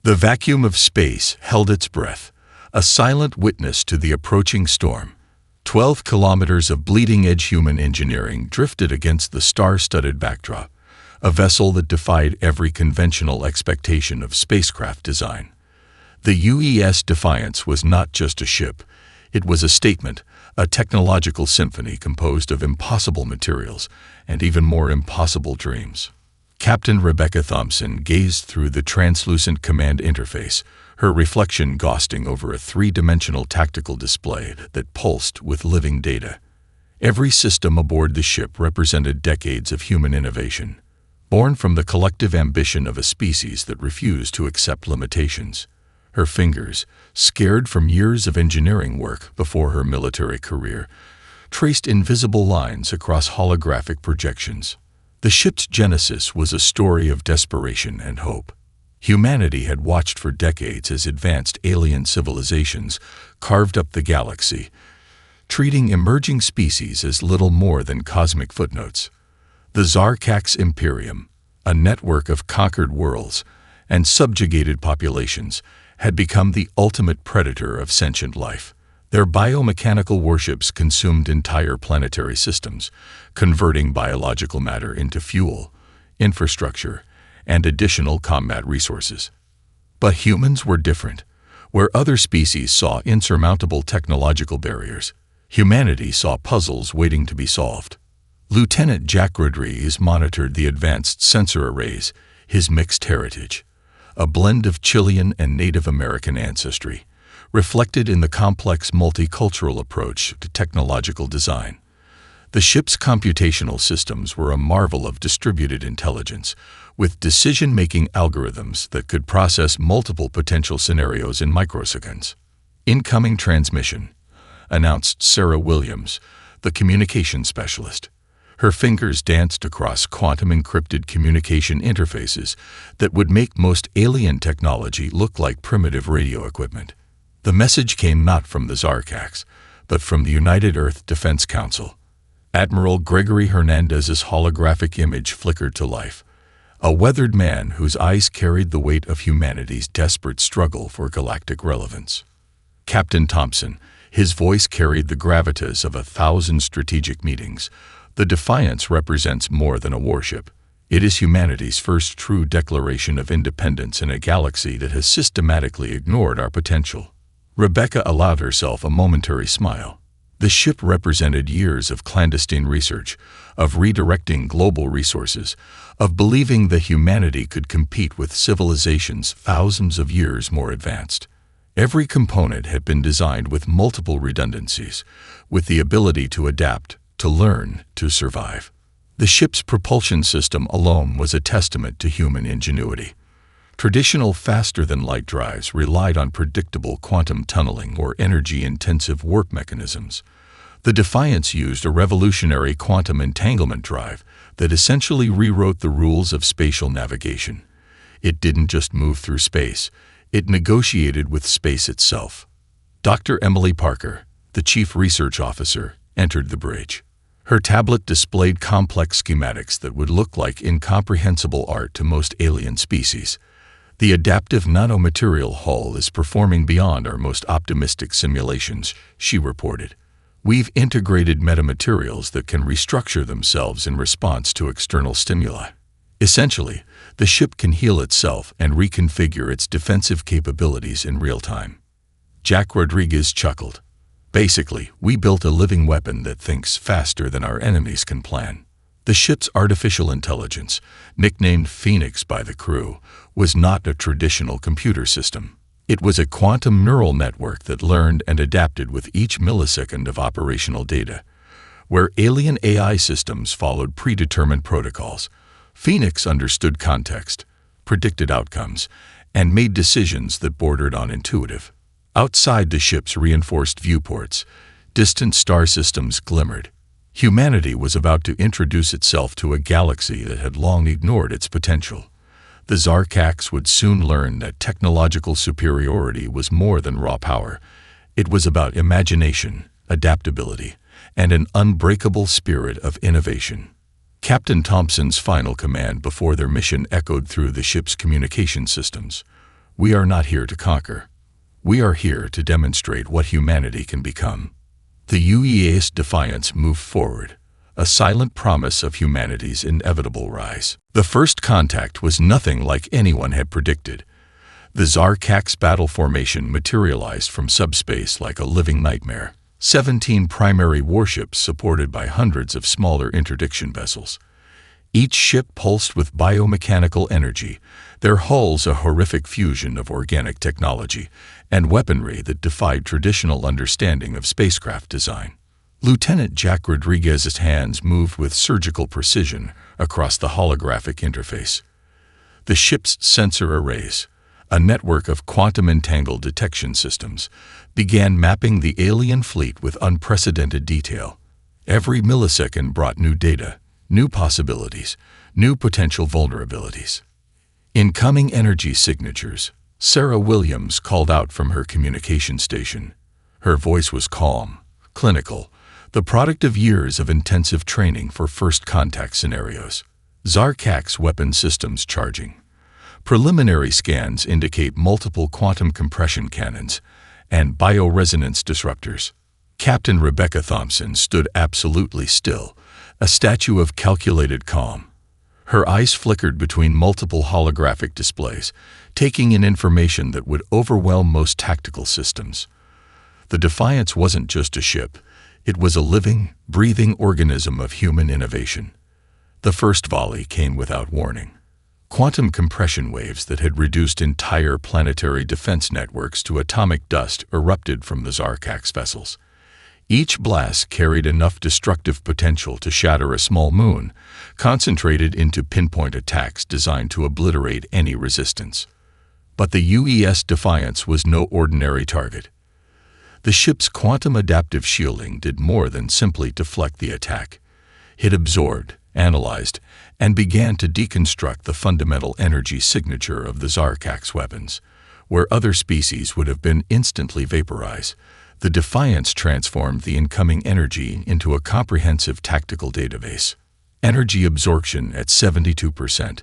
The vacuum of space held its breath, a silent witness to the approaching storm. 12 kilometers of bleeding-edge human engineering drifted against the star-studded backdrop, a vessel that defied every conventional expectation of spacecraft design. The UES Defiance was not just a ship. It was a statement, a technological symphony composed of impossible materials and even more impossible dreams. Captain Rebecca Thompson gazed through the translucent command interface, her reflection ghosting over a three-dimensional tactical display that pulsed with living data. Every system aboard the ship represented decades of human innovation, born from the collective ambition of a species that refused to accept limitations. Her fingers, scarred from years of engineering work before her military career, traced invisible lines across holographic projections. The ship's genesis was a story of desperation and hope. Humanity had watched for decades as advanced alien civilizations carved up the galaxy, treating emerging species as little more than cosmic footnotes. The Zarkax Imperium, a network of conquered worlds and subjugated populations, had become the ultimate predator of sentient life. Their biomechanical warships consumed entire planetary systems, converting biological matter into fuel, infrastructure, and additional combat resources. But humans were different. Where other species saw insurmountable technological barriers, humanity saw puzzles waiting to be solved. Lieutenant Jack Rodriguez monitored the advanced sensor arrays, his mixed heritage, a blend of Chilean and Native American ancestry, reflected in the complex multicultural approach to technological design. The ship's computational systems were a marvel of distributed intelligence, with decision-making algorithms that could process multiple potential scenarios in microseconds. "Incoming transmission," announced Sarah Williams, the communication specialist. Her fingers danced across quantum-encrypted communication interfaces that would make most alien technology look like primitive radio equipment. The message came not from the Zarkax, but from the United Earth Defense Council. Admiral Gregory Hernandez's holographic image flickered to life, a weathered man whose eyes carried the weight of humanity's desperate struggle for galactic relevance. Captain Thompson, his voice carried the gravitas of 1,000 strategic meetings. The Defiance represents more than a warship. It is humanity's first true declaration of independence in a galaxy that has systematically ignored our potential. Rebecca allowed herself a momentary smile. The ship represented years of clandestine research, of redirecting global resources, of believing that humanity could compete with civilizations thousands of years more advanced. Every component had been designed with multiple redundancies, with the ability to adapt, to learn, to survive. The ship's propulsion system alone was a testament to human ingenuity. Traditional faster-than-light drives relied on predictable quantum tunneling or energy-intensive warp mechanisms. The Defiance used a revolutionary quantum entanglement drive that essentially rewrote the rules of spatial navigation. It didn't just move through space, it negotiated with space itself. Dr. Emily Parker, the chief research officer, entered the bridge. Her tablet displayed complex schematics that would look like incomprehensible art to most alien species. "The adaptive nanomaterial hull is performing beyond our most optimistic simulations," she reported. "We've integrated metamaterials that can restructure themselves in response to external stimuli. Essentially, the ship can heal itself and reconfigure its defensive capabilities in real time." Jack Rodriguez chuckled. "Basically, we built a living weapon that thinks faster than our enemies can plan." The ship's artificial intelligence, nicknamed Phoenix by the crew, was not a traditional computer system. It was a quantum neural network that learned and adapted with each millisecond of operational data. Where alien AI systems followed predetermined protocols, Phoenix understood context, predicted outcomes, and made decisions that bordered on intuitive. Outside the ship's reinforced viewports, distant star systems glimmered. Humanity was about to introduce itself to a galaxy that had long ignored its potential. The Zarkax would soon learn that technological superiority was more than raw power. It was about imagination, adaptability, and an unbreakable spirit of innovation. Captain Thompson's final command before their mission echoed through the ship's communication systems. "We are not here to conquer. We are here to demonstrate what humanity can become." The UEA's defiance moved forward, a silent promise of humanity's inevitable rise. The first contact was nothing like anyone had predicted. The Zarkak's battle formation materialized from subspace like a living nightmare. 17 primary warships supported by hundreds of smaller interdiction vessels. Each ship pulsed with biomechanical energy, their hulls a horrific fusion of organic technology and weaponry that defied traditional understanding of spacecraft design. Lieutenant Jack Rodriguez's hands moved with surgical precision across the holographic interface. The ship's sensor arrays, a network of quantum-entangled detection systems, began mapping the alien fleet with unprecedented detail. Every millisecond brought new data, new possibilities, new potential vulnerabilities. Incoming energy signatures. Sarah Williams called out from her communication station. Her voice was calm, clinical, the product of years of intensive training for first contact scenarios. Zarkak's weapon systems charging. Preliminary scans indicate multiple quantum compression cannons and bioresonance disruptors. Captain Rebecca Thompson stood absolutely still, a statue of calculated calm. Her eyes flickered between multiple holographic displays, taking in information that would overwhelm most tactical systems. The Defiance wasn't just a ship. It was a living, breathing organism of human innovation. The first volley came without warning. Quantum compression waves that had reduced entire planetary defense networks to atomic dust erupted from the Zarkak's vessels. Each blast carried enough destructive potential to shatter a small moon, concentrated into pinpoint attacks designed to obliterate any resistance. But the UES Defiance was no ordinary target. The ship's quantum adaptive shielding did more than simply deflect the attack. It absorbed, analyzed, and began to deconstruct the fundamental energy signature of the Zarkak's weapons. Where other species would have been instantly vaporized, the Defiance transformed the incoming energy into a comprehensive tactical database. Energy absorption at 72%.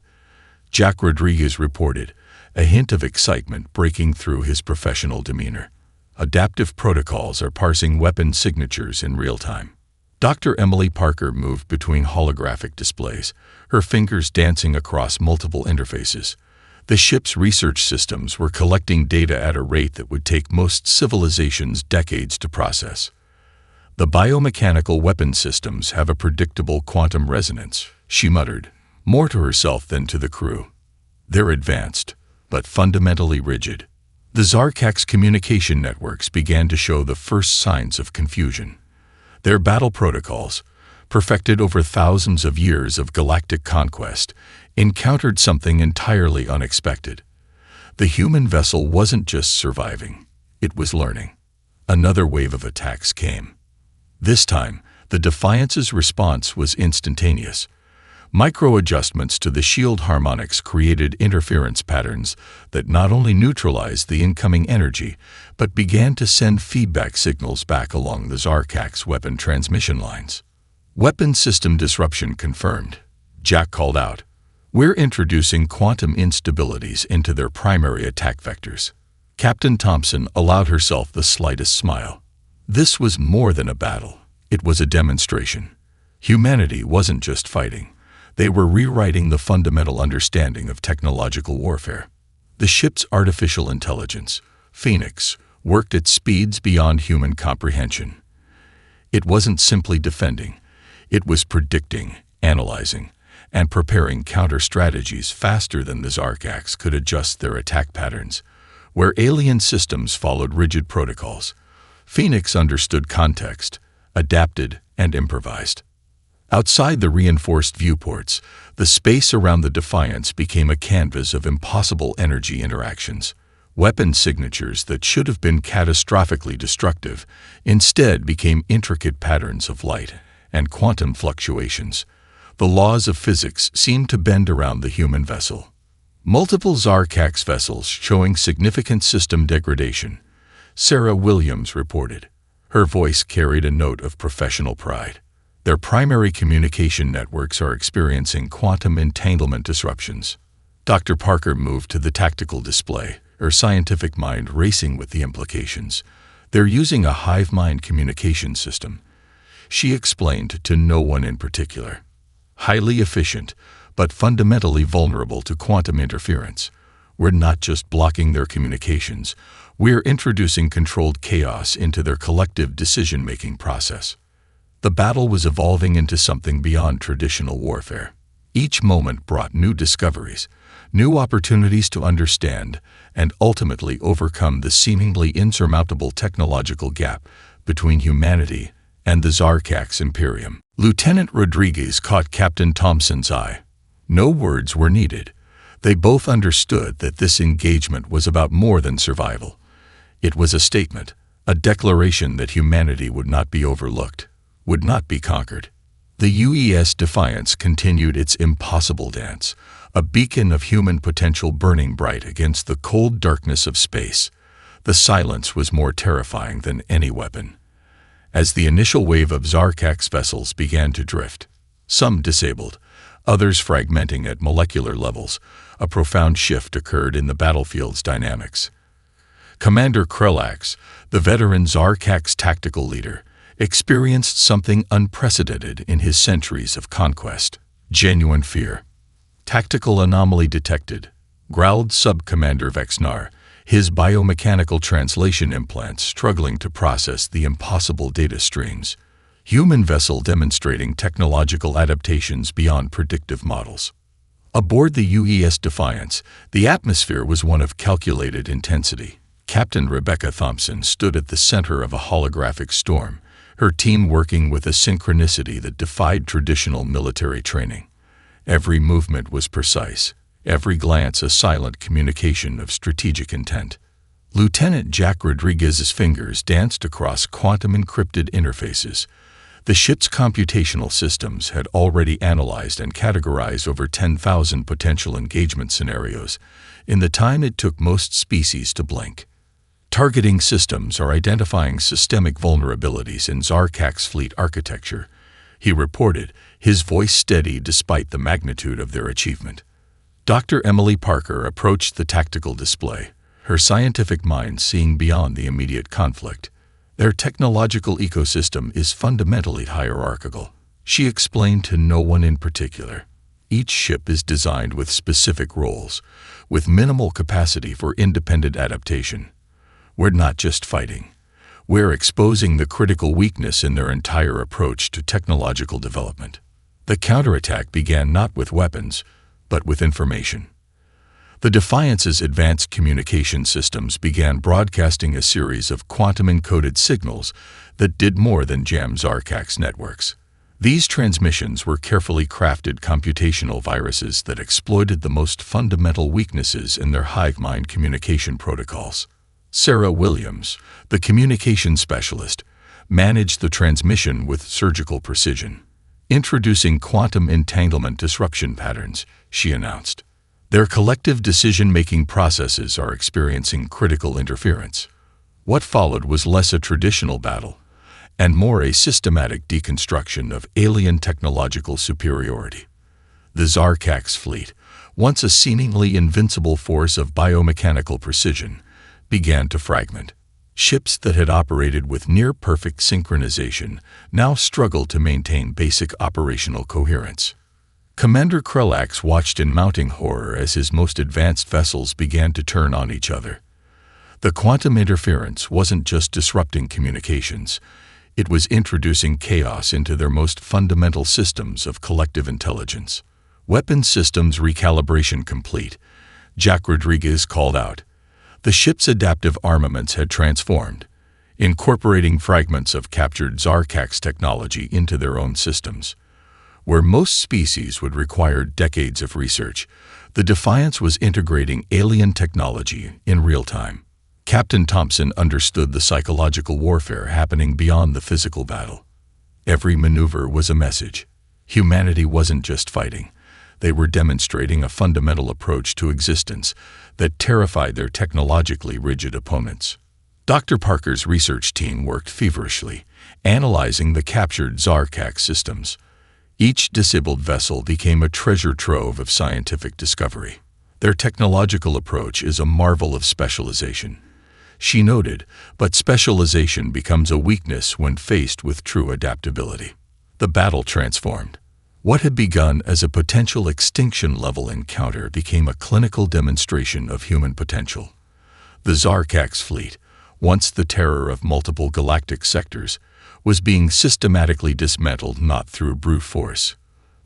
Jack Rodriguez reported, a hint of excitement breaking through his professional demeanor. Adaptive protocols are parsing weapon signatures in real time. Dr. Emily Parker moved between holographic displays, her fingers dancing across multiple interfaces. The ship's research systems were collecting data at a rate that would take most civilizations decades to process. The biomechanical weapon systems have a predictable quantum resonance, she muttered, more to herself than to the crew. They're advanced, but fundamentally rigid. The Zarkak's communication networks began to show the first signs of confusion. Their battle protocols, perfected over thousands of years of galactic conquest, encountered something entirely unexpected. The human vessel wasn't just surviving, it was learning. Another wave of attacks came. This time, the Defiance's response was instantaneous. Micro-adjustments to the shield harmonics created interference patterns that not only neutralized the incoming energy, but began to send feedback signals back along the Zarkak's weapon transmission lines. Weapon system disruption confirmed, Jack called out. We're introducing quantum instabilities into their primary attack vectors. Captain Thompson allowed herself the slightest smile. This was more than a battle. It was a demonstration. Humanity wasn't just fighting. They were rewriting the fundamental understanding of technological warfare. The ship's artificial intelligence, Phoenix, worked at speeds beyond human comprehension. It wasn't simply defending. It was predicting, analyzing, and preparing counter-strategies faster than the Zarkaks could adjust their attack patterns. Where alien systems followed rigid protocols, Phoenix understood context, adapted, and improvised. Outside the reinforced viewports, the space around the Defiance became a canvas of impossible energy interactions. Weapon signatures that should have been catastrophically destructive instead became intricate patterns of light and quantum fluctuations. The laws of physics seemed to bend around the human vessel. Multiple Zarkak's vessels showing significant system degradation, Sarah Williams reported. Her voice carried a note of professional pride. Their primary communication networks are experiencing quantum entanglement disruptions. Dr. Parker moved to the tactical display, her scientific mind racing with the implications. They're using a hive mind communication system, she explained to no one in particular. Highly efficient, but fundamentally vulnerable to quantum interference. We're not just blocking their communications, we're introducing controlled chaos into their collective decision-making process. The battle was evolving into something beyond traditional warfare. Each moment brought new discoveries, new opportunities to understand and ultimately overcome the seemingly insurmountable technological gap between humanity and the Zarkax Imperium. Lieutenant Rodriguez caught Captain Thompson's eye. No words were needed. They both understood that this engagement was about more than survival. It was a statement, a declaration that humanity would not be overlooked, would not be conquered. The UES Defiance continued its impossible dance, a beacon of human potential burning bright against the cold darkness of space. The silence was more terrifying than any weapon. As the initial wave of Zarkax vessels began to drift, some disabled, others fragmenting at molecular levels, a profound shift occurred in the battlefield's dynamics. Commander Krellax, the veteran Zarkax tactical leader, experienced something unprecedented in his centuries of conquest. Genuine fear. Tactical anomaly detected, growled Sub-Commander Vexnar, his biomechanical translation implants struggling to process the impossible data streams. Human vessel demonstrating technological adaptations beyond predictive models. Aboard the UES Defiance, the atmosphere was one of calculated intensity. Captain Rebecca Thompson stood at the center of a holographic storm, her team working with a synchronicity that defied traditional military training. Every movement was precise, every glance a silent communication of strategic intent. Lieutenant Jack Rodriguez's fingers danced across quantum-encrypted interfaces. The ship's computational systems had already analyzed and categorized over 10,000 potential engagement scenarios in the time it took most species to blink. Targeting systems are identifying systemic vulnerabilities in Zarkax fleet architecture, he reported, his voice steady despite the magnitude of their achievement. Dr. Emily Parker approached the tactical display, her scientific mind seeing beyond the immediate conflict. Their technological ecosystem is fundamentally hierarchical, she explained to no one in particular. Each ship is designed with specific roles, with minimal capacity for independent adaptation. We're not just fighting. We're exposing the critical weakness in their entire approach to technological development. The counterattack began not with weapons, but with information. The Defiance's advanced communication systems began broadcasting a series of quantum-encoded signals that did more than jam Zarkax networks. These transmissions were carefully crafted computational viruses that exploited the most fundamental weaknesses in their hive mind communication protocols. Sarah Williams, the communication specialist, managed the transmission with surgical precision. Introducing quantum entanglement disruption patterns, she announced. Their collective decision-making processes are experiencing critical interference. What followed was less a traditional battle and more a systematic deconstruction of alien technological superiority. The Zarkax fleet, once a seemingly invincible force of biomechanical precision, began to fragment. Ships that had operated with near-perfect synchronization now struggled to maintain basic operational coherence. Commander Krellax watched in mounting horror as his most advanced vessels began to turn on each other. The quantum interference wasn't just disrupting communications, it was introducing chaos into their most fundamental systems of collective intelligence. Weapon systems recalibration complete, Jack Rodriguez called out. The ship's adaptive armaments had transformed, incorporating fragments of captured Zarkax technology into their own systems. Where most species would require decades of research, the Defiance was integrating alien technology in real time. Captain Thompson understood the psychological warfare happening beyond the physical battle. Every maneuver was a message. Humanity wasn't just fighting. They were demonstrating a fundamental approach to existence that terrified their technologically rigid opponents. Dr. Parker's research team worked feverishly, analyzing the captured Zarkax systems. Each disabled vessel became a treasure trove of scientific discovery. Their technological approach is a marvel of specialization. She noted, but specialization becomes a weakness when faced with true adaptability. The battle transformed. What had begun as a potential extinction-level encounter became a clinical demonstration of human potential. The Zarkax fleet, once the terror of multiple galactic sectors, was being systematically dismantled not through brute force,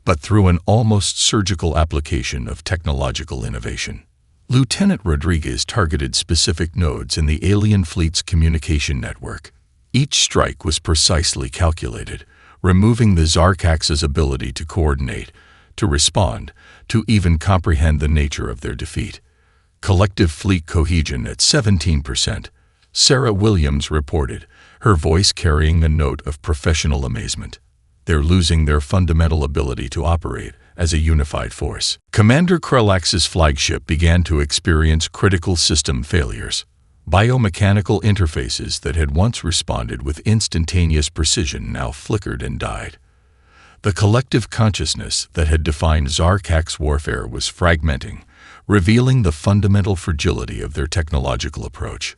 but through an almost surgical application of technological innovation. Lieutenant Rodriguez targeted specific nodes in the alien fleet's communication network. Each strike was precisely calculated, removing the Zarkax's ability to coordinate, to respond, to even comprehend the nature of their defeat. Collective fleet cohesion at 17%, Sarah Williams reported, her voice carrying a note of professional amazement. They're losing their fundamental ability to operate as a unified force. Commander Krelax's flagship began to experience critical system failures. Biomechanical interfaces that had once responded with instantaneous precision now flickered and died. The collective consciousness that had defined Zarkax warfare was fragmenting, revealing the fundamental fragility of their technological approach.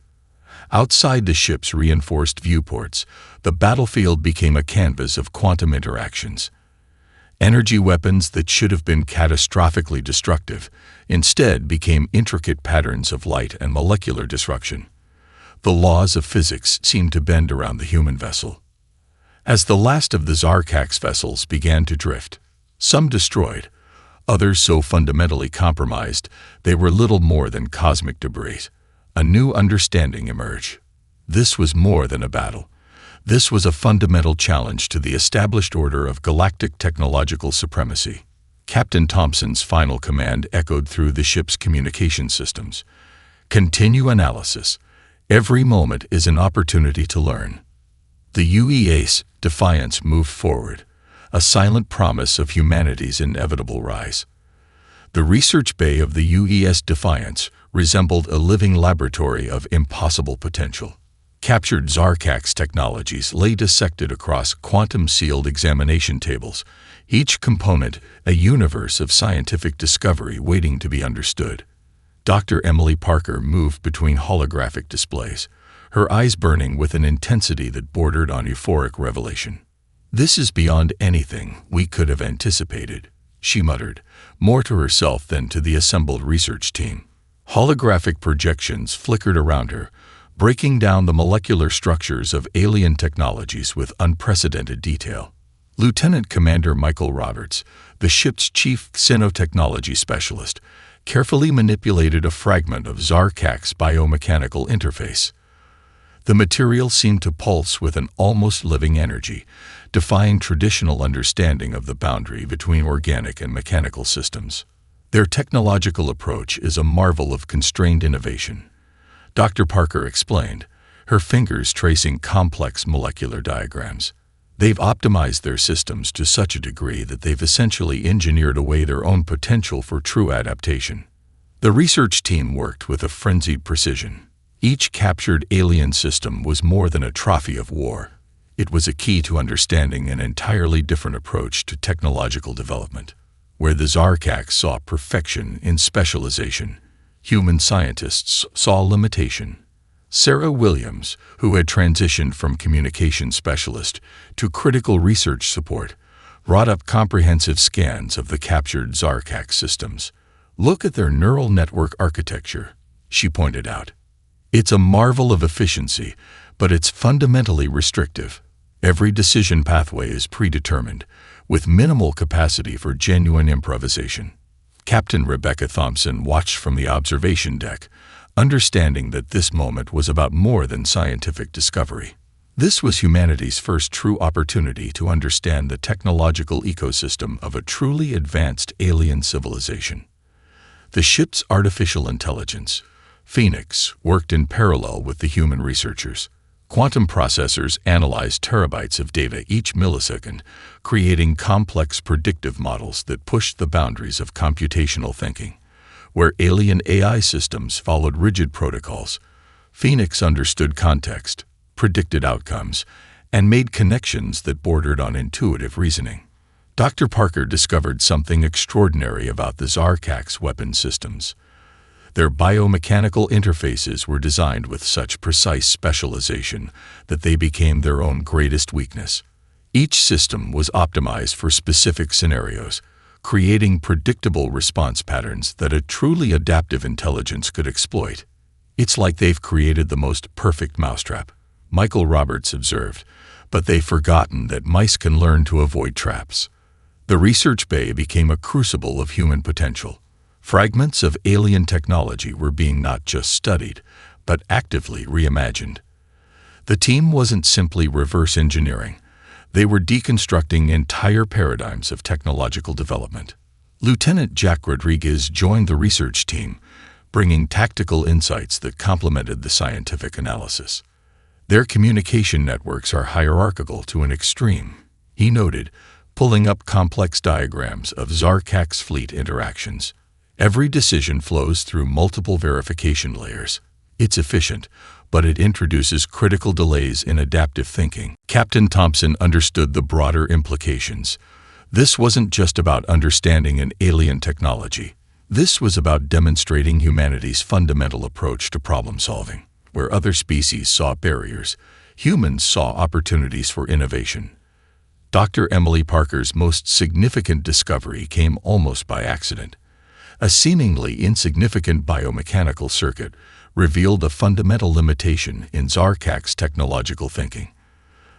Outside the ship's reinforced viewports, the battlefield became a canvas of quantum interactions. Energy weapons that should have been catastrophically destructive instead became intricate patterns of light and molecular disruption. The laws of physics seemed to bend around the human vessel. As the last of the Zarkax vessels began to drift, some destroyed, others so fundamentally compromised they were little more than cosmic debris, a new understanding emerged. This was more than a battle. This was a fundamental challenge to the established order of galactic technological supremacy. Captain Thompson's final command echoed through the ship's communication systems. Continue analysis. Every moment is an opportunity to learn. The UEA's Defiance moved forward, a silent promise of humanity's inevitable rise. The research bay of the UES Defiance resembled a living laboratory of impossible potential. Captured Zarkax technologies lay dissected across quantum-sealed examination tables, each component a universe of scientific discovery waiting to be understood. Dr. Emily Parker moved between holographic displays, her eyes burning with an intensity that bordered on euphoric revelation. "This is beyond anything we could have anticipated," she muttered, more to herself than to the assembled research team. Holographic projections flickered around her, breaking down the molecular structures of alien technologies with unprecedented detail. Lieutenant Commander Michael Roberts, the ship's chief xenotechnology specialist, carefully manipulated a fragment of Zarkax's biomechanical interface. The material seemed to pulse with an almost living energy, defying traditional understanding of the boundary between organic and mechanical systems. Their technological approach is a marvel of constrained innovation, Dr. Parker explained, her fingers tracing complex molecular diagrams. They've optimized their systems to such a degree that they've essentially engineered away their own potential for true adaptation. The research team worked with a frenzied precision. Each captured alien system was more than a trophy of war. It was a key to understanding an entirely different approach to technological development. Where the Zarkax saw perfection in specialization, human scientists saw limitation. Sarah Williams, who had transitioned from communication specialist to critical research support, brought up comprehensive scans of the captured Zarkax systems. "Look at their neural network architecture," she pointed out. "It's a marvel of efficiency, but it's fundamentally restrictive. Every decision pathway is predetermined, with minimal capacity for genuine improvisation." Captain Rebecca Thompson watched from the observation deck, understanding that this moment was about more than scientific discovery. This was humanity's first true opportunity to understand the technological ecosystem of a truly advanced alien civilization. The ship's artificial intelligence, Phoenix, worked in parallel with the human researchers. Quantum processors analyzed terabytes of data each millisecond, creating complex predictive models that pushed the boundaries of computational thinking. Where alien AI systems followed rigid protocols, Phoenix understood context, predicted outcomes, and made connections that bordered on intuitive reasoning. Dr. Parker discovered something extraordinary about the Zarkax weapon systems. Their biomechanical interfaces were designed with such precise specialization that they became their own greatest weakness. Each system was optimized for specific scenarios, creating predictable response patterns that a truly adaptive intelligence could exploit. "It's like they've created the most perfect mousetrap," Michael Roberts observed, "but they've forgotten that mice can learn to avoid traps." The research bay became a crucible of human potential. Fragments of alien technology were being not just studied, but actively reimagined. The team wasn't simply reverse engineering. They were deconstructing entire paradigms of technological development. Lieutenant Jack Rodriguez joined the research team, bringing tactical insights that complemented the scientific analysis. "Their communication networks are hierarchical to an extreme," he noted, pulling up complex diagrams of Zarkak's fleet interactions. "Every decision flows through multiple verification layers. It's efficient, but it introduces critical delays in adaptive thinking." Captain Thompson understood the broader implications. This wasn't just about understanding an alien technology. This was about demonstrating humanity's fundamental approach to problem-solving. Where other species saw barriers, humans saw opportunities for innovation. Dr. Emily Parker's most significant discovery came almost by accident. A seemingly insignificant biomechanical circuit revealed a fundamental limitation in Zarkak's technological thinking.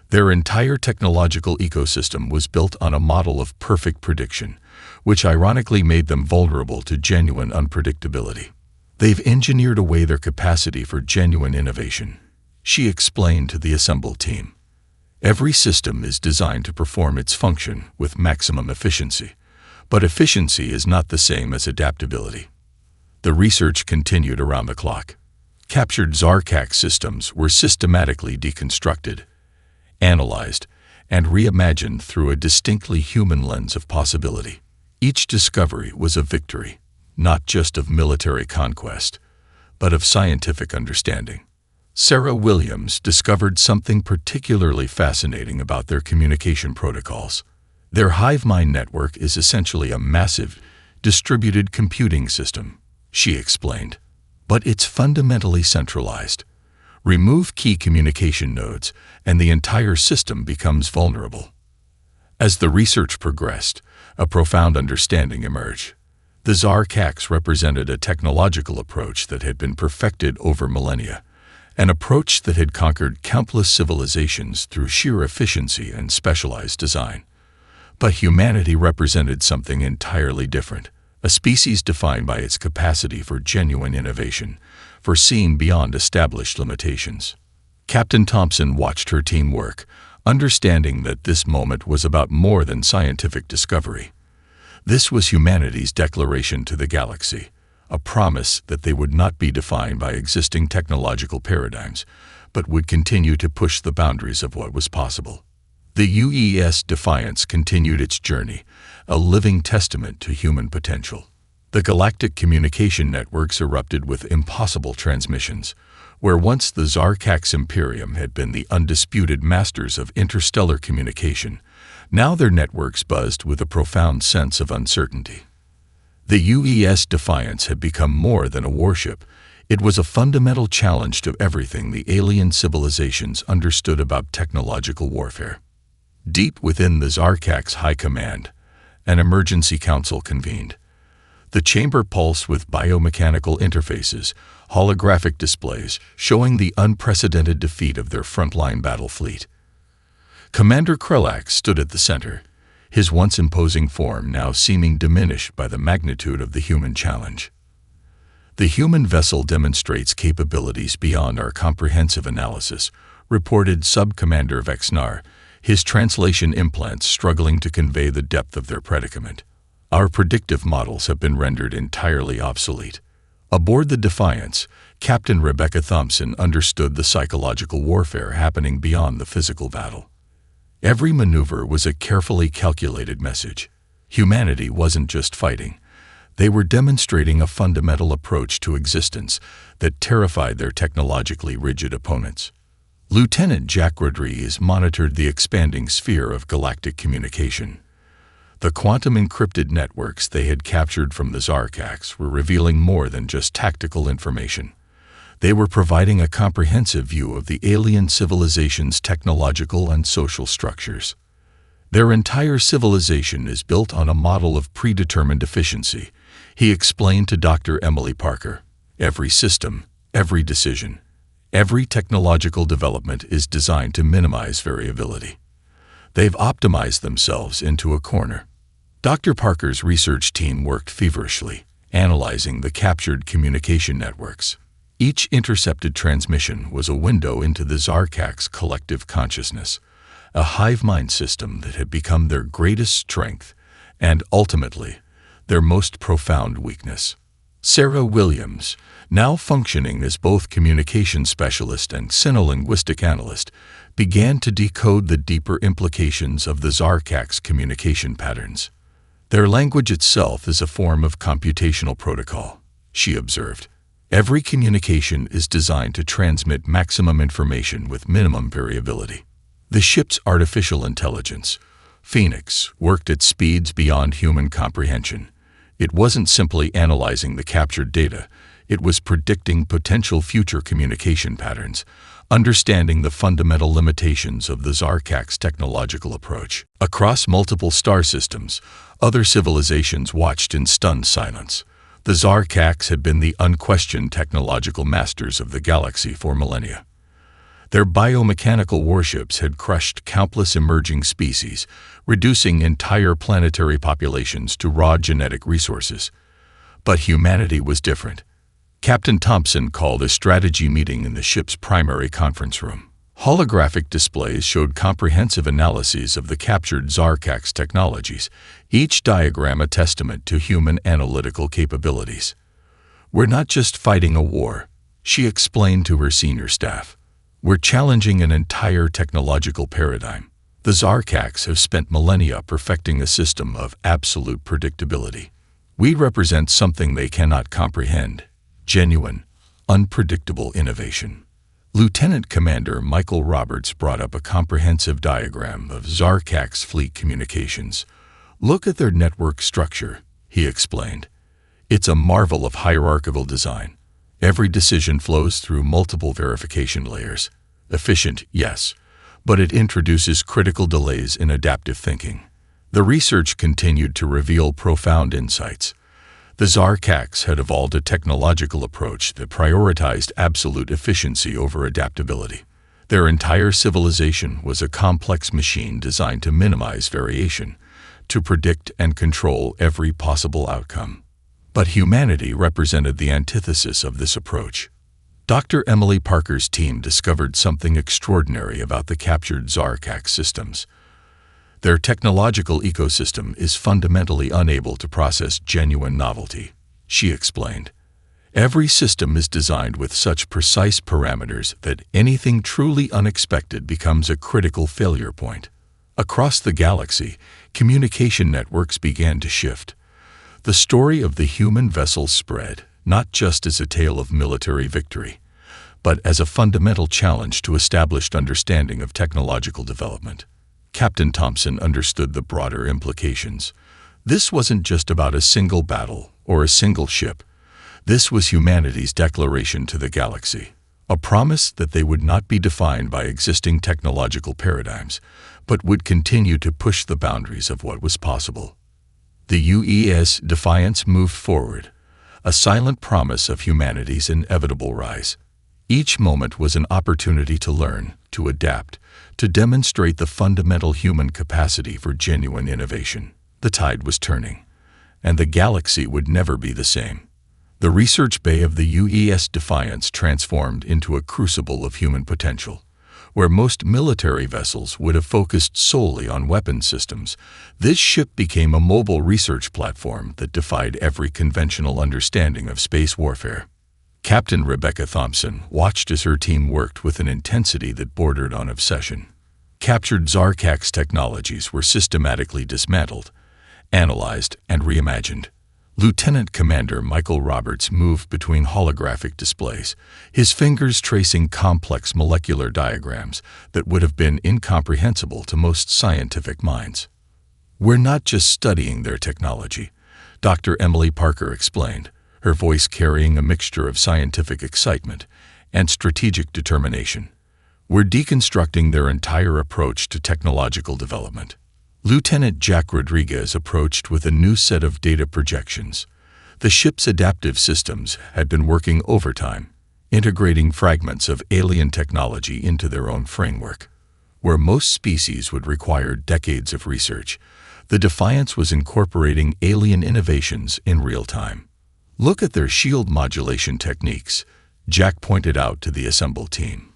Their entire technological ecosystem was built on a model of perfect prediction, which ironically made them vulnerable to genuine unpredictability. "They've engineered away their capacity for genuine innovation," she explained to the assembled team. "Every system is designed to perform its function with maximum efficiency, but efficiency is not the same as adaptability." The research continued around the clock. Captured Zarkak systems were systematically deconstructed, analyzed, and reimagined through a distinctly human lens of possibility. Each discovery was a victory, not just of military conquest, but of scientific understanding. Sarah Williams discovered something particularly fascinating about their communication protocols. Their hive mind network is essentially a massive, distributed computing system, she explained. But it's fundamentally centralized. Remove key communication nodes, and the entire system becomes vulnerable. As the research progressed, a profound understanding emerged. The Zarkaks represented a technological approach that had been perfected over millennia, an approach that had conquered countless civilizations through sheer efficiency and specialized design. But humanity represented something entirely different, a species defined by its capacity for genuine innovation, for seeing beyond established limitations. Captain Thompson watched her team work, understanding that this moment was about more than scientific discovery. This was humanity's declaration to the galaxy, a promise that they would not be defined by existing technological paradigms, but would continue to push the boundaries of what was possible. The UES Defiance continued its journey, a living testament to human potential. The galactic communication networks erupted with impossible transmissions, where once the Zarkak's Imperium had been the undisputed masters of interstellar communication, now their networks buzzed with a profound sense of uncertainty. The UES Defiance had become more than a warship. It was a fundamental challenge to everything the alien civilizations understood about technological warfare. Deep within the Zarkak's high command, an emergency council convened. The chamber pulsed with biomechanical interfaces, holographic displays showing the unprecedented defeat of their frontline battle fleet. Commander Krelak stood at the center, his once imposing form now seeming diminished by the magnitude of the human challenge. "The human vessel demonstrates capabilities beyond our comprehensive analysis," reported Sub-Commander Vexnar, his translation implants struggling to convey the depth of their predicament. "Our predictive models have been rendered entirely obsolete." Aboard the Defiance, Captain Rebecca Thompson understood the psychological warfare happening beyond the physical battle. Every maneuver was a carefully calculated message. Humanity wasn't just fighting. They were demonstrating a fundamental approach to existence that terrified their technologically rigid opponents. Lieutenant Jack Rodriguez monitored the expanding sphere of galactic communication. The quantum-encrypted networks they had captured from the Zarkax were revealing more than just tactical information. They were providing a comprehensive view of the alien civilization's technological and social structures. Their entire civilization is built on a model of predetermined efficiency, he explained to Dr. Emily Parker. Every system, every decision, every technological development is designed to minimize variability. They've optimized themselves into a corner. Dr. Parker's research team worked feverishly, analyzing the captured communication networks. Each intercepted transmission was a window into the Zarkax's collective consciousness, a hive mind system that had become their greatest strength and, ultimately, their most profound weakness. Sarah Williams, now functioning as both communication specialist and sinolinguistic analyst, began to decode the deeper implications of the Zarkax's communication patterns. Their language itself is a form of computational protocol, she observed. Every communication is designed to transmit maximum information with minimum variability. The ship's artificial intelligence, Phoenix, worked at speeds beyond human comprehension. It wasn't simply analyzing the captured data, it was predicting potential future communication patterns, understanding the fundamental limitations of the Zarkax's technological approach. Across multiple star systems, other civilizations watched in stunned silence. The Zarkax had been the unquestioned technological masters of the galaxy for millennia. Their biomechanical warships had crushed countless emerging species, reducing entire planetary populations to raw genetic resources. But humanity was different. Captain Thompson called a strategy meeting in the ship's primary conference room. Holographic displays showed comprehensive analyses of the captured Zarkax technologies, each diagram a testament to human analytical capabilities. "We're not just fighting a war," she explained to her senior staff. "We're challenging an entire technological paradigm. The Zarkax have spent millennia perfecting a system of absolute predictability. We represent something they cannot comprehend: genuine, unpredictable innovation." Lieutenant Commander Michael Roberts brought up a comprehensive diagram of Zarkax fleet communications. "Look at their network structure," he explained. "It's a marvel of hierarchical design. Every decision flows through multiple verification layers. Efficient, yes, but it introduces critical delays in adaptive thinking." The research continued to reveal profound insights. The Zarkax had evolved a technological approach that prioritized absolute efficiency over adaptability. Their entire civilization was a complex machine designed to minimize variation, to predict and control every possible outcome. But humanity represented the antithesis of this approach. Dr. Emily Parker's team discovered something extraordinary about the captured Zarkax systems. Their technological ecosystem is fundamentally unable to process genuine novelty, she explained. Every system is designed with such precise parameters that anything truly unexpected becomes a critical failure point. Across the galaxy, communication networks began to shift. The story of the human vessel spread, not just as a tale of military victory, but as a fundamental challenge to established understanding of technological development. Captain Thompson understood the broader implications. This wasn't just about a single battle or a single ship. This was humanity's declaration to the galaxy, a promise that they would not be defined by existing technological paradigms, but would continue to push the boundaries of what was possible. The UES Defiance moved forward, a silent promise of humanity's inevitable rise. Each moment was an opportunity to learn, to adapt, to demonstrate the fundamental human capacity for genuine innovation. The tide was turning, and the galaxy would never be the same. The research bay of the UES Defiance transformed into a crucible of human potential. Where most military vessels would have focused solely on weapon systems, this ship became a mobile research platform that defied every conventional understanding of space warfare. Captain Rebecca Thompson watched as her team worked with an intensity that bordered on obsession. Captured Zarkax technologies were systematically dismantled, analyzed, and reimagined. Lieutenant Commander Michael Roberts moved between holographic displays, his fingers tracing complex molecular diagrams that would have been incomprehensible to most scientific minds. "We're not just studying their technology," Dr. Emily Parker explained, her voice carrying a mixture of scientific excitement and strategic determination. "We're deconstructing their entire approach to technological development." Lieutenant Jack Rodriguez approached with a new set of data projections. The ship's adaptive systems had been working overtime, integrating fragments of alien technology into their own framework. Where most species would require decades of research, the Defiance was incorporating alien innovations in real time. "Look at their shield modulation techniques," Jack pointed out to the assembled team.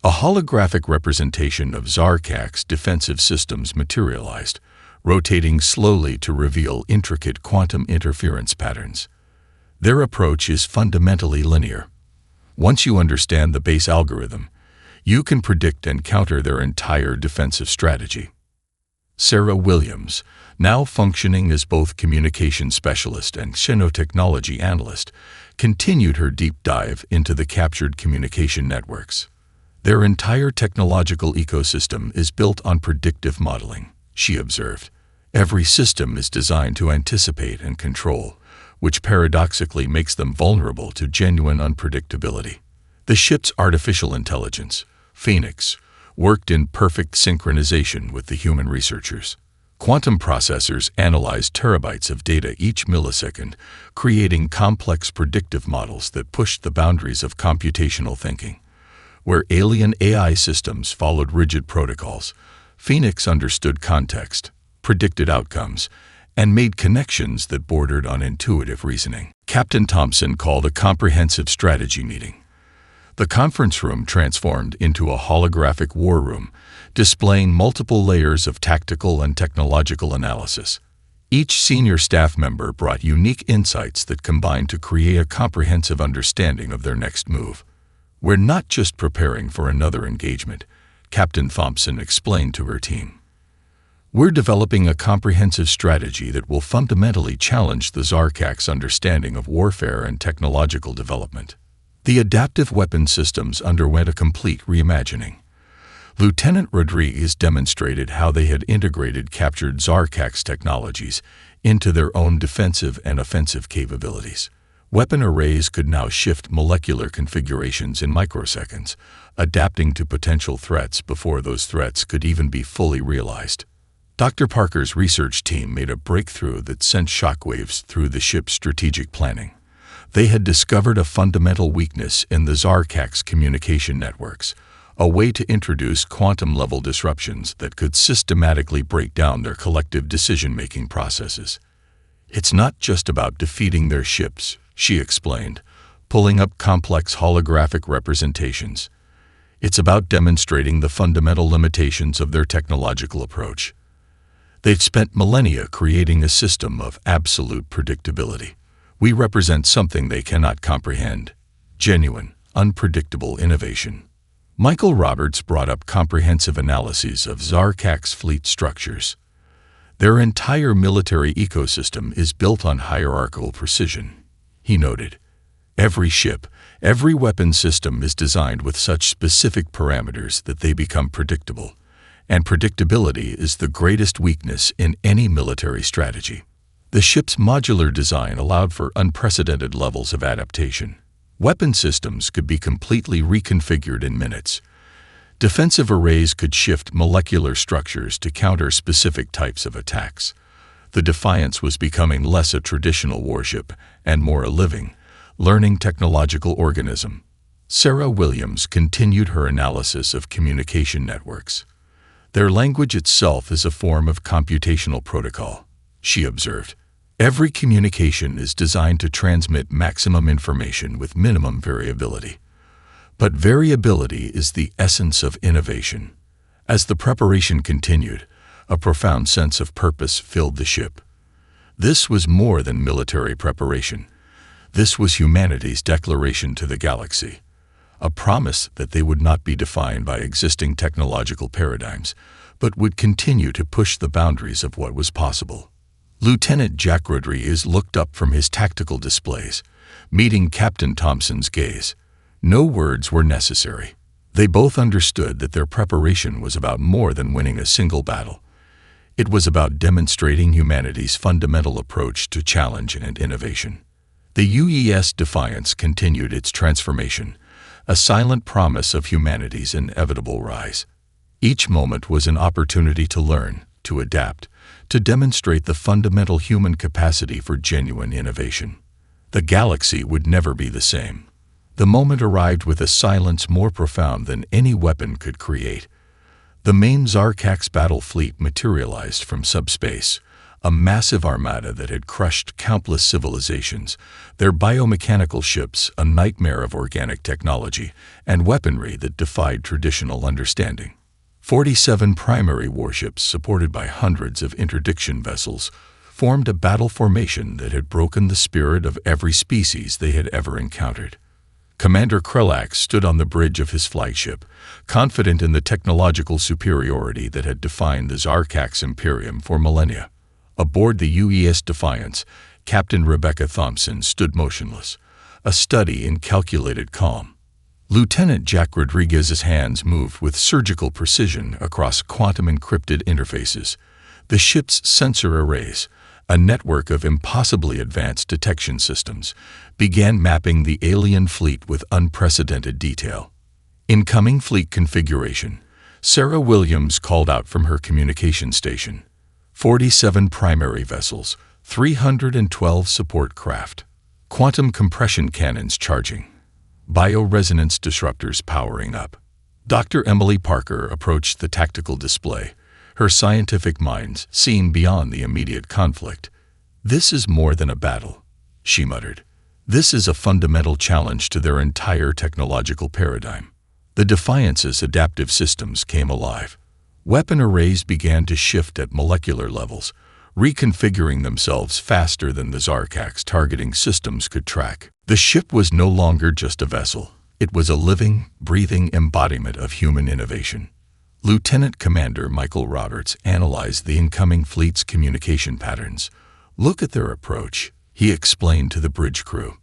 A holographic representation of Zarkak's defensive systems materialized, rotating slowly to reveal intricate quantum interference patterns. Their approach is fundamentally linear. Once you understand the base algorithm, you can predict and counter their entire defensive strategy. Sarah Williams, now functioning as both communication specialist and xenotechnology analyst, continued her deep dive into the captured communication networks. "Their entire technological ecosystem is built on predictive modeling," she observed. "Every system is designed to anticipate and control, which paradoxically makes them vulnerable to genuine unpredictability." The ship's artificial intelligence, Phoenix, worked in perfect synchronization with the human researchers. Quantum processors analyzed terabytes of data each millisecond, creating complex predictive models that pushed the boundaries of computational thinking. Where alien AI systems followed rigid protocols, Phoenix understood context, predicted outcomes, and made connections that bordered on intuitive reasoning. Captain Thompson called a comprehensive strategy meeting. The conference room transformed into a holographic war room, displaying multiple layers of tactical and technological analysis. Each senior staff member brought unique insights that combined to create a comprehensive understanding of their next move. "We're not just preparing for another engagement," Captain Thompson explained to her team. "We're developing a comprehensive strategy that will fundamentally challenge the Zarkak's understanding of warfare and technological development." The adaptive weapon systems underwent a complete reimagining. Lieutenant Rodriguez demonstrated how they had integrated captured Zarkak's technologies into their own defensive and offensive capabilities. Weapon arrays could now shift molecular configurations in microseconds, adapting to potential threats before those threats could even be fully realized. Dr. Parker's research team made a breakthrough that sent shockwaves through the ship's strategic planning. They had discovered a fundamental weakness in the Zarkak's communication networks, a way to introduce quantum-level disruptions that could systematically break down their collective decision-making processes. "It's not just about defeating their ships," she explained, pulling up complex holographic representations. "It's about demonstrating the fundamental limitations of their technological approach. They've spent millennia creating a system of absolute predictability. We represent something they cannot comprehend: genuine, unpredictable innovation." Michael Roberts brought up comprehensive analyses of Zarkak's fleet structures. "Their entire military ecosystem is built on hierarchical precision," he noted. "Every ship, every weapon system is designed with such specific parameters that they become predictable, and predictability is the greatest weakness in any military strategy." The ship's modular design allowed for unprecedented levels of adaptation. Weapon systems could be completely reconfigured in minutes. Defensive arrays could shift molecular structures to counter specific types of attacks. The Defiance was becoming less a traditional warship and more a living, learning technological organism. Sarah Williams continued her analysis of communication networks. "Their language itself is a form of computational protocol," she observed. "Every communication is designed to transmit maximum information with minimum variability. But variability is the essence of innovation." As the preparation continued, a profound sense of purpose filled the ship. This was more than military preparation. This was humanity's declaration to the galaxy, a promise that they would not be defined by existing technological paradigms, but would continue to push the boundaries of what was possible. Lieutenant Jack Rodriguez looked up from his tactical displays, meeting Captain Thompson's gaze. No words were necessary. They both understood that their preparation was about more than winning a single battle. It was about demonstrating humanity's fundamental approach to challenge and innovation. The UES Defiance continued its transformation, a silent promise of humanity's inevitable rise. Each moment was an opportunity to learn, to adapt, to demonstrate the fundamental human capacity for genuine innovation. The galaxy would never be the same. The moment arrived with a silence more profound than any weapon could create. The main Zarkax battle fleet materialized from subspace, a massive armada that had crushed countless civilizations, their biomechanical ships a nightmare of organic technology and weaponry that defied traditional understanding. 47 primary warships, supported by hundreds of interdiction vessels, formed a battle formation that had broken the spirit of every species they had ever encountered. Commander Krellax stood on the bridge of his flagship, confident in the technological superiority that had defined the Zarkax Imperium for millennia. Aboard the UES Defiance, Captain Rebecca Thompson stood motionless, a study in calculated calm. Lieutenant Jack Rodriguez's hands moved with surgical precision across quantum-encrypted interfaces. The ship's sensor arrays, a network of impossibly advanced detection systems, began mapping the alien fleet with unprecedented detail. Incoming fleet configuration. Sarah Williams called out from her communication station. 47 primary vessels, 312 support craft. Quantum compression cannons charging. Bioresonance disruptors powering up. Dr. Emily Parker approached the tactical display, her scientific mind seeing beyond the immediate conflict. "This is more than a battle," she muttered. "This is a fundamental challenge to their entire technological paradigm." The Defiance's adaptive systems came alive. Weapon arrays began to shift at molecular levels, reconfiguring themselves faster than the Zarkax targeting systems could track. The ship was no longer just a vessel. It was a living, breathing embodiment of human innovation. Lieutenant Commander Michael Roberts analyzed the incoming fleet's communication patterns. "Look at their approach," he explained to the bridge crew.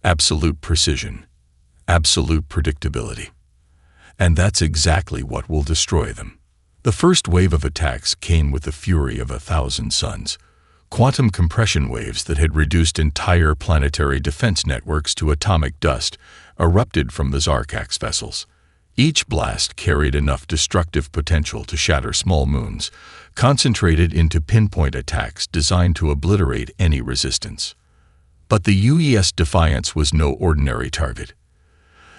"Absolute precision, absolute predictability. And that's exactly what will destroy them." The first wave of attacks came with the fury of 1,000 suns. Quantum compression waves that had reduced entire planetary defense networks to atomic dust erupted from the Zarkax vessels. Each blast carried enough destructive potential to shatter small moons, concentrated into pinpoint attacks designed to obliterate any resistance. But the UES Defiance was no ordinary target.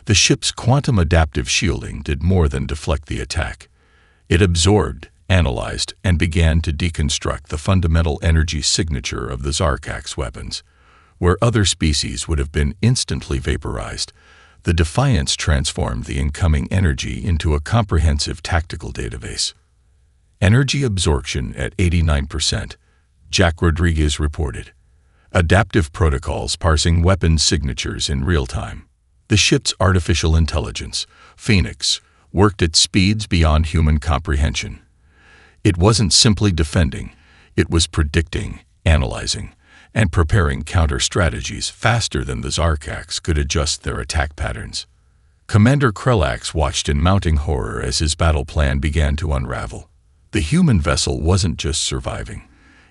The ship's quantum adaptive shielding did more than deflect the attack. It absorbed, analyzed, and began to deconstruct the fundamental energy signature of the Zarkax weapons. Where other species would have been instantly vaporized, the Defiance transformed the incoming energy into a comprehensive tactical database. Energy absorption at 89%, Jack Rodriguez reported. Adaptive protocols parsing weapons signatures in real time. The ship's artificial intelligence, Phoenix, worked at speeds beyond human comprehension. It wasn't simply defending, it was predicting, analyzing, and preparing counter-strategies faster than the Zarkax could adjust their attack patterns. Commander Krellax watched in mounting horror as his battle plan began to unravel. The human vessel wasn't just surviving.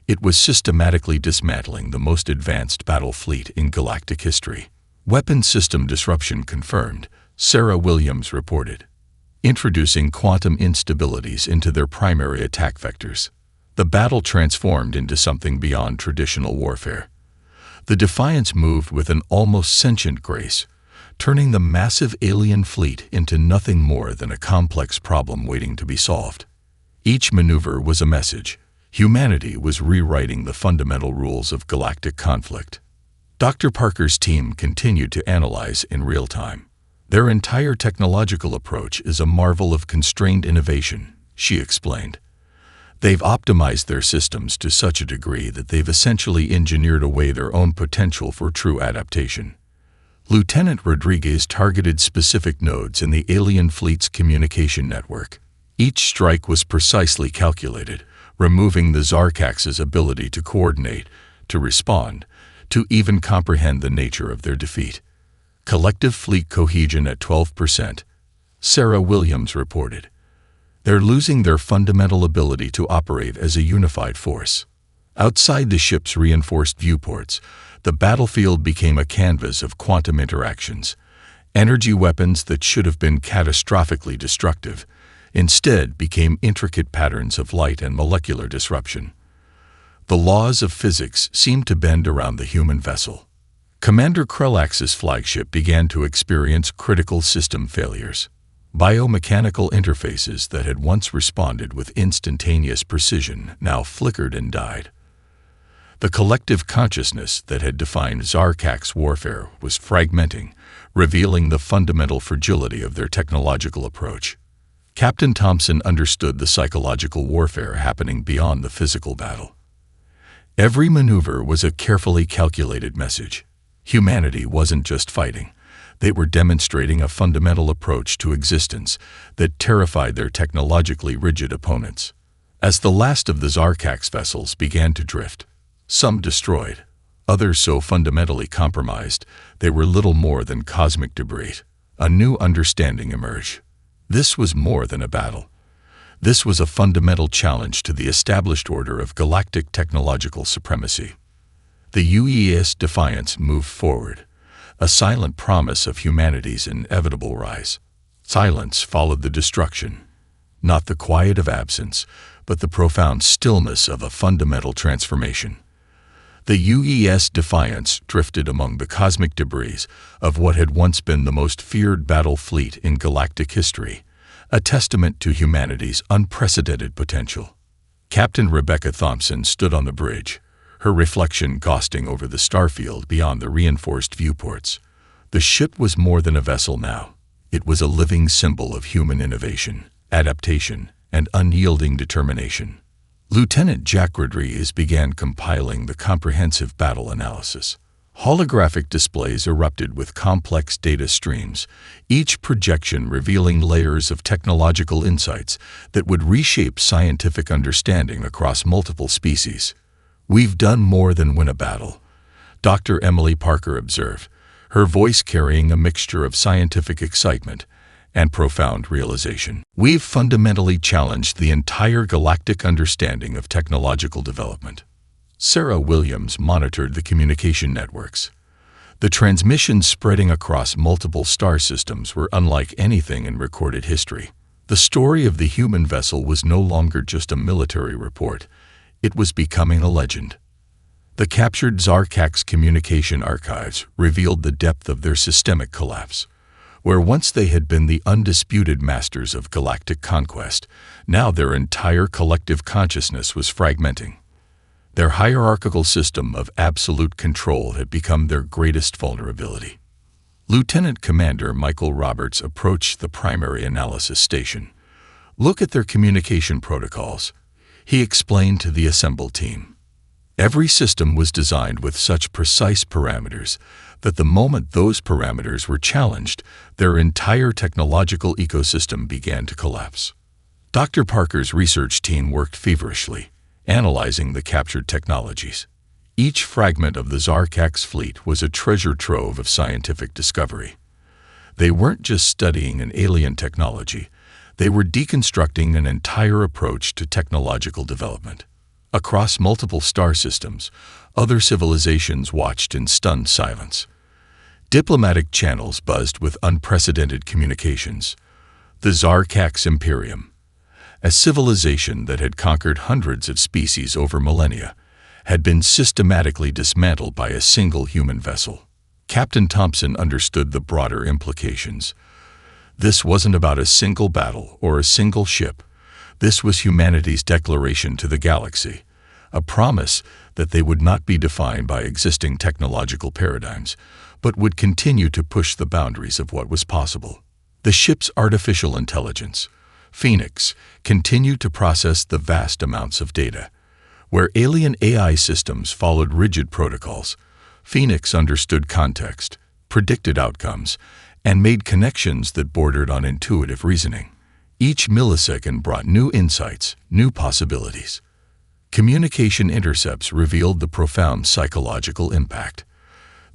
It was systematically dismantling the most advanced battle fleet in galactic history. "Weapon system disruption confirmed," Sarah Williams reported. "Introducing quantum instabilities into their primary attack vectors." The battle transformed into something beyond traditional warfare. The Defiance moved with an almost sentient grace, turning the massive alien fleet into nothing more than a complex problem waiting to be solved. Each maneuver was a message. Humanity was rewriting the fundamental rules of galactic conflict. Dr. Parker's team continued to analyze in real time. "Their entire technological approach is a marvel of constrained innovation," she explained. "They've optimized their systems to such a degree that they've essentially engineered away their own potential for true adaptation." Lieutenant Rodriguez targeted specific nodes in the alien fleet's communication network. Each strike was precisely calculated, removing the Zarkax's ability to coordinate, to respond, to even comprehend the nature of their defeat. "Collective fleet cohesion at 12%, Sarah Williams reported. They're losing their fundamental ability to operate as a unified force. Outside the ship's reinforced viewports, the battlefield became a canvas of quantum interactions. Energy weapons that should have been catastrophically destructive instead became intricate patterns of light and molecular disruption. The laws of physics seemed to bend around the human vessel. Commander Krellax's flagship began to experience critical system failures. Biomechanical interfaces that had once responded with instantaneous precision now flickered and died. The collective consciousness that had defined Zarkak's warfare was fragmenting, revealing the fundamental fragility of their technological approach. Captain Thompson understood the psychological warfare happening beyond the physical battle. Every maneuver was a carefully calculated message. Humanity wasn't just fighting. They were demonstrating a fundamental approach to existence that terrified their technologically rigid opponents. As the last of the Zarkak's vessels began to drift, some destroyed, others so fundamentally compromised they were little more than cosmic debris, a new understanding emerged. This was more than a battle. This was a fundamental challenge to the established order of galactic technological supremacy. The UES Defiance moved forward, a silent promise of humanity's inevitable rise. Silence followed the destruction, not the quiet of absence, but the profound stillness of a fundamental transformation. The UES Defiance drifted among the cosmic debris of what had once been the most feared battle fleet in galactic history, a testament to humanity's unprecedented potential. Captain Rebecca Thompson stood on the bridge, her reflection ghosting over the starfield beyond the reinforced viewports. The ship was more than a vessel now. It was a living symbol of human innovation, adaptation, and unyielding determination. Lieutenant Jack Rodriguez began compiling the comprehensive battle analysis. Holographic displays erupted with complex data streams, each projection revealing layers of technological insights that would reshape scientific understanding across multiple species. "We've done more than win a battle," Dr. Emily Parker observed, her voice carrying a mixture of scientific excitement and profound realization. "We've fundamentally challenged the entire galactic understanding of technological development." Sarah Williams monitored the communication networks. The transmissions spreading across multiple star systems were unlike anything in recorded history. The story of the human vessel was no longer just a military report. It was becoming a legend. The captured Zarkak's communication archives revealed the depth of their systemic collapse. Where once they had been the undisputed masters of galactic conquest, now their entire collective consciousness was fragmenting. Their hierarchical system of absolute control had become their greatest vulnerability. Lieutenant Commander Michael Roberts approached the primary analysis station. "Look at their communication protocols," he explained to the assembled team. Every system was designed with such precise parameters that the moment those parameters were challenged, their entire technological ecosystem began to collapse. Dr. Parker's research team worked feverishly, analyzing the captured technologies. Each fragment of the Zarkak's fleet was a treasure trove of scientific discovery. They weren't just studying an alien technology, they were deconstructing an entire approach to technological development. Across multiple star systems, other civilizations watched in stunned silence. Diplomatic channels buzzed with unprecedented communications. The Zarkak's Imperium, a civilization that had conquered hundreds of species over millennia, had been systematically dismantled by a single human vessel. Captain Thompson understood the broader implications. This wasn't about a single battle or a single ship. This was humanity's declaration to the galaxy, a promise that they would not be defined by existing technological paradigms, but would continue to push the boundaries of what was possible. The ship's artificial intelligence, Phoenix, continued to process the vast amounts of data. Where alien AI systems followed rigid protocols, Phoenix understood context, predicted outcomes, and made connections that bordered on intuitive reasoning. Each millisecond brought new insights, new possibilities. Communication intercepts revealed the profound psychological impact.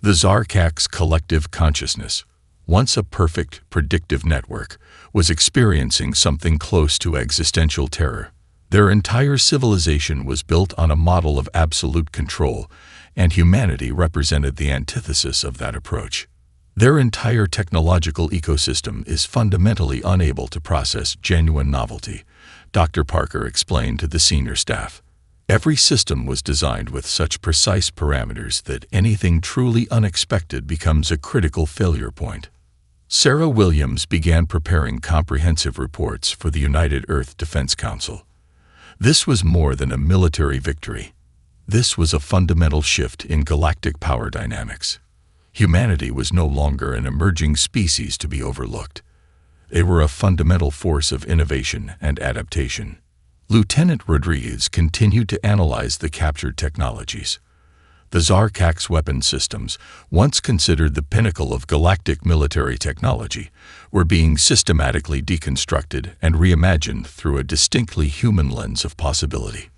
The Zarkak's collective consciousness, once a perfect, predictive network, was experiencing something close to existential terror. Their entire civilization was built on a model of absolute control, and humanity represented the antithesis of that approach. Their entire technological ecosystem is fundamentally unable to process genuine novelty, Dr. Parker explained to the senior staff. Every system was designed with such precise parameters that anything truly unexpected becomes a critical failure point. Sarah Williams began preparing comprehensive reports for the United Earth Defense Council. This was more than a military victory. This was a fundamental shift in galactic power dynamics. Humanity was no longer an emerging species to be overlooked. They were a fundamental force of innovation and adaptation. Lieutenant Rodriguez continued to analyze the captured technologies. The Zarkak's weapon systems, once considered the pinnacle of galactic military technology, were being systematically deconstructed and reimagined through a distinctly human lens of possibility.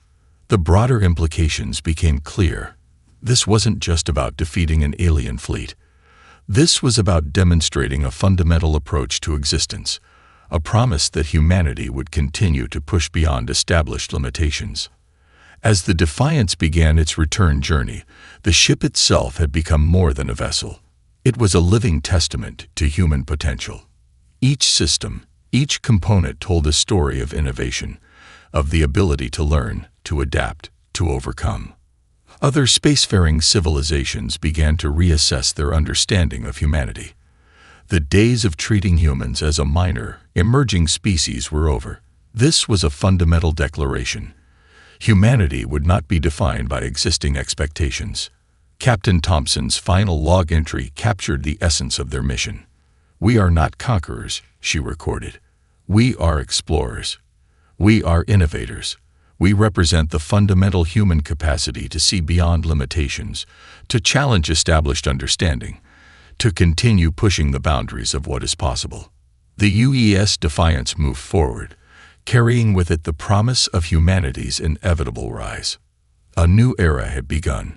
The broader implications became clear. This wasn't just about defeating an alien fleet. This was about demonstrating a fundamental approach to existence, a promise that humanity would continue to push beyond established limitations. As the Defiance began its return journey, the ship itself had become more than a vessel. It was a living testament to human potential. Each system, each component told a story of innovation, of the ability to learn, to adapt, to overcome. Other spacefaring civilizations began to reassess their understanding of humanity. The days of treating humans as a minor, emerging species were over. This was a fundamental declaration. Humanity would not be defined by existing expectations. Captain Thompson's final log entry captured the essence of their mission. "We are not conquerors," she recorded. "We are explorers. We are innovators. We represent the fundamental human capacity to see beyond limitations, to challenge established understanding, to continue pushing the boundaries of what is possible." The UES Defiance moved forward, carrying with it the promise of humanity's inevitable rise. A new era had begun.